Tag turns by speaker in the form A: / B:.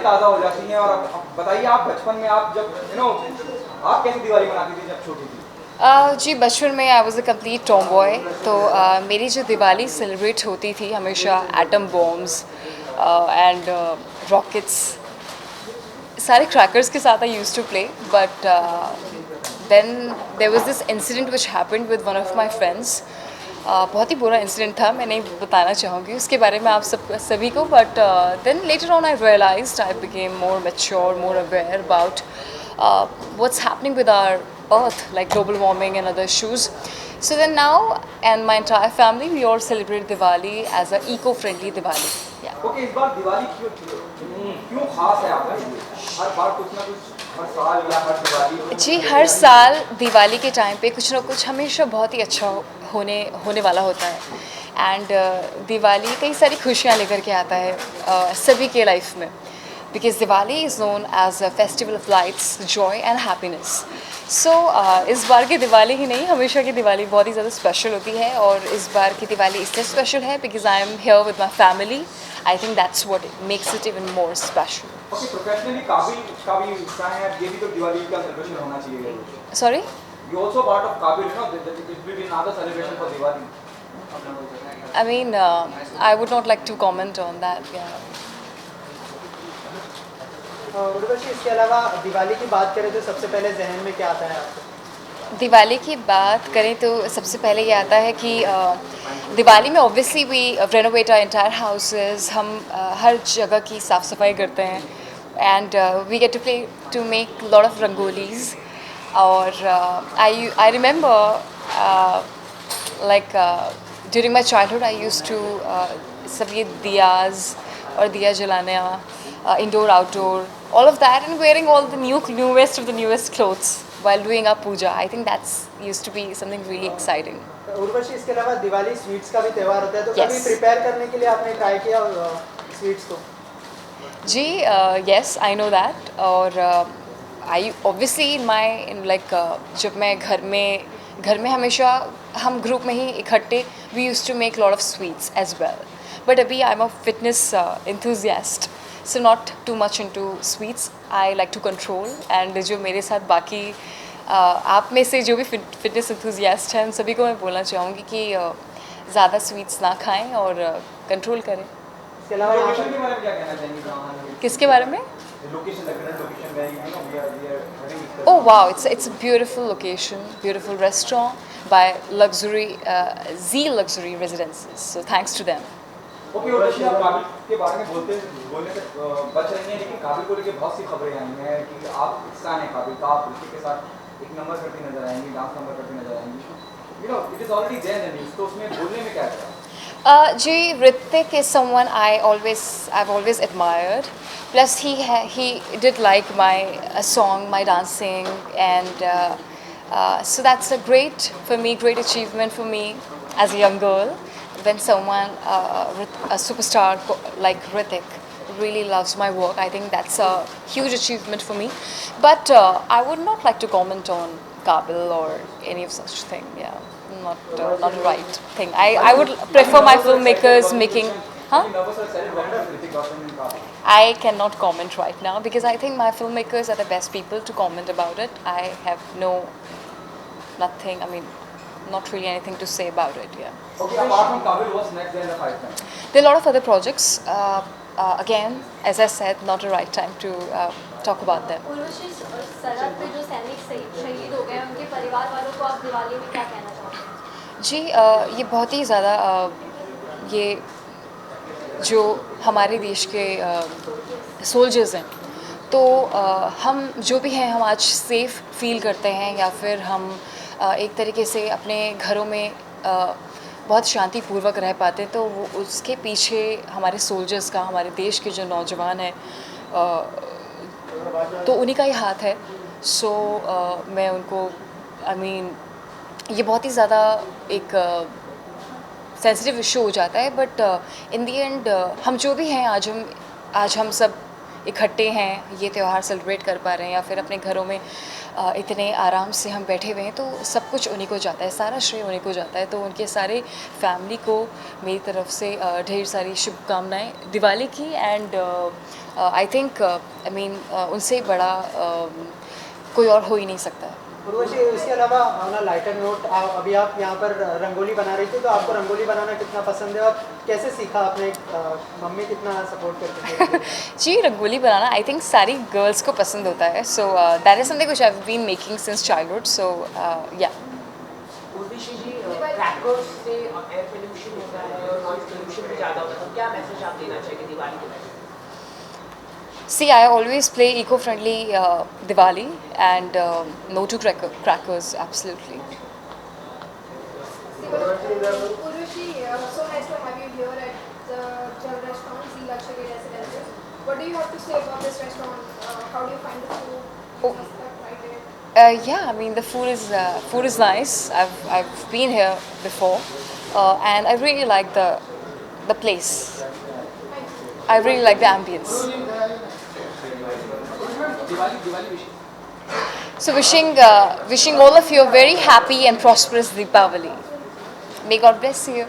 A: ताज़ा हो जाती हैं। और अब बताइए, आप बचपन में आप जब आप कैसी दिवाली मनाती थी जब छोटी थी?
B: जी बचपन में I was a complete tomboy. तो मेरी जो दिवाली सेलिब्रेट होती थी हमेशा एटम बॉम्ब्स एंड रॉकेट्स, सारे क्रैकर्स के साथ I use to play. But then there was this incident which happened with one of my friends. बहुत ही बुरा इंसिडेंट था, मैं नहीं बताना चाहूँगी उसके बारे में आप सभी को। But then later on I realised, I became more mature, more aware about what's happening with our earth, like global warming and other issues. So then now, and my entire family, we all celebrate Diwali as a eco-friendly Diwali. Yeah.
A: Okay, इस बार दिवाली क्यों क्यों खास है आपके लिए? हर बार कुछ ना कुछ, हर साल या हर दिवाली कुछ ना
B: जी,
A: कुछ
B: हर
A: नई
B: साल दिवाली के टाइम पे कुछ ना कुछ हमेशा बहुत ही अच्छा होने होने वाला होता है। एंड दिवाली कई सारी खुशियाँ लेकर के आता है सभी के लाइफ में। Because Diwali is known as a festival of lights, joy and happiness. So इस बार की दिवाली ही नहीं, हमेशा की दिवाली बहुत ही ज़्यादा स्पेशल होती है। और इस बार की दिवाली इसलिए स्पेशल है because I am here with my family. I think that's what makes it even more special.
A: Okay, professionally काबिल का भी हिस्सा है, ये भी तो दिवाली का सेलिब्रेशन होना चाहिए।
B: Sorry?
A: You also part of Kaabil, it will be another celebration for Diwali.
B: I mean, I would not like to comment on that. Yeah.
C: Urvashi, इसके अलावा दिवाली की बात करें तो सबसे पहले जहन में क्या आता है आपको?
B: दिवाली की बात करें तो सबसे पहले ये आता है कि दिवाली में obviously we renovate our entire houses. हम हर जगह की साफ़ सफाई करते हैं and we get to make lot of rangolis. और I remember like during my childhood I use to सब ये दियाज और दिया जलाना, indoor outdoor, all of that, and wearing all the newest of the newest clothes while doing our puja. I think that's used to be something really exciting.
C: Urvashi, इसके अलावा Diwali sweets का भी त्यौहार होता है, तो
B: Yes.
C: कभी प्रिपेयर करने के लिए आपने ट्राई किया स्वीट्स को?
B: जी, yes, I know that. और आई ऑब्वियसली इन लाइक जब मैं घर में हमेशा हम ग्रुप में ही इकट्ठे we use to make lot of sweets as well. But अभी I am a fitness enthusiast, so not too much into sweets. I like to control, and जो मेरे साथ बाकी आप में से जो भी फिटनेस enthusiast हैं उन सभी को मैं बोलना चाहूँगी कि ज़्यादा स्वीट्स ना खाएं और कंट्रोल करें।
C: इसके अलावा यहाँ
A: लोकेशन
C: पर
A: के बारे में क्या कहना चाहेंगे? जहाँ
B: किसके बारे में?
A: Location, the current location where we are having.
B: Oh wow, it's a beautiful location, beautiful restaurant by Z Luxury Residences. So thanks to them.
A: Okay, और रशिया, आप काबिल के बारे में बोलने से बच रही हैं, लेकिन काबिल को लेके बहुत सी खबरें आई हैं कि आप इंसान हैं काबिल का, आप ऋतिक के साथ एक नंबर करती नजर आएंगी, डांस नंबर करती नजर आएंगी। It is already there in the news, तो उसमें बोलने में क्या है?
B: जी, Ritik is someone I've always admired. Plus, he did like my song, my dancing, and so that's a great achievement for me as a young girl. When someone, a superstar like Ritik, really loves my work, I think that's a huge achievement for me. But I would not like to comment on Kabil or any of such thing. Yeah, not the right thing. I would prefer my filmmakers making. Huh? I cannot comment right now because I think my filmmakers are the best people to comment about it. I have nothing. I mean, not really anything to say about it. Yeah.
A: Okay, apart from Kabil, what's next in the pipeline?
B: There are a lot of other projects. Again, as I said, not the right time to talk about them.
D: Urvashi, सरहद पे जो सैनिक शहीद हो गए उनके परिवार वालों को आप दिवाली में क्या कहना चाहते हैं?
B: जी, ये बहुत ही ज़्यादा ये जो हमारे देश के सोल्जर्स हैं, तो हम जो भी हैं हम आज सेफ़ फील करते हैं, या फिर हम एक तरीके से अपने घरों में बहुत शांतिपूर्वक रह पाते हैं। तो वो उसके पीछे हमारे सोल्जर्स का, हमारे देश के जो नौजवान हैं, तो उन्हीं का ही हाथ है। सो मैं उनको ये बहुत ही ज़्यादा एक सेंसिटिव इशू हो जाता है, बट इन दी एंड हम जो भी हैं आज हम सब इकट्ठे हैं, ये त्यौहार सेलिब्रेट कर पा रहे हैं, या फिर अपने घरों में इतने आराम से हम बैठे हुए हैं, तो सब कुछ उन्हीं को जाता है, सारा श्रेय उन्हीं को जाता है। तो उनके सारे फैमिली को मेरी तरफ से ढेर सारी शुभकामनाएं दिवाली की। And I think I mean उनसे बड़ा कोई और हो ही नहीं सकता है।
C: उर्वशी, इसके अलावा ऑन अ लाइटर नोट, अभी आप यहाँ पर रंगोली बना रही थी, तो आपको रंगोली बनाना कितना पसंद है और कैसे सीखा आपने? मम्मी कितना सपोर्ट करती थी?
B: जी, रंगोली बनाना आई थिंक सारी गर्ल्स को पसंद होता है। So that is something which I have been making since childhood. So yeah
E: Urvashi ji, crackers से एयर पोल्यूशन होता है और नॉइज पोल्यूशन भी ज़्यादा होता है, तो क्या मैसेज आप देना चाहेंगे दिवाली के time?
B: See, I always play eco-friendly Diwali and no to crackers, absolutely.
F: Urushi, so nice to have you here at the Jal restaurant, Zee Luxury Residences. What do you have to say about this restaurant? How do you find the food?
B: Oh.
F: Just right there.
B: Yeah, I mean the food is nice. I've been here before, and I really like the place. I really like the ambience. So wishing all of you a very happy and prosperous Deepavali. May God bless you.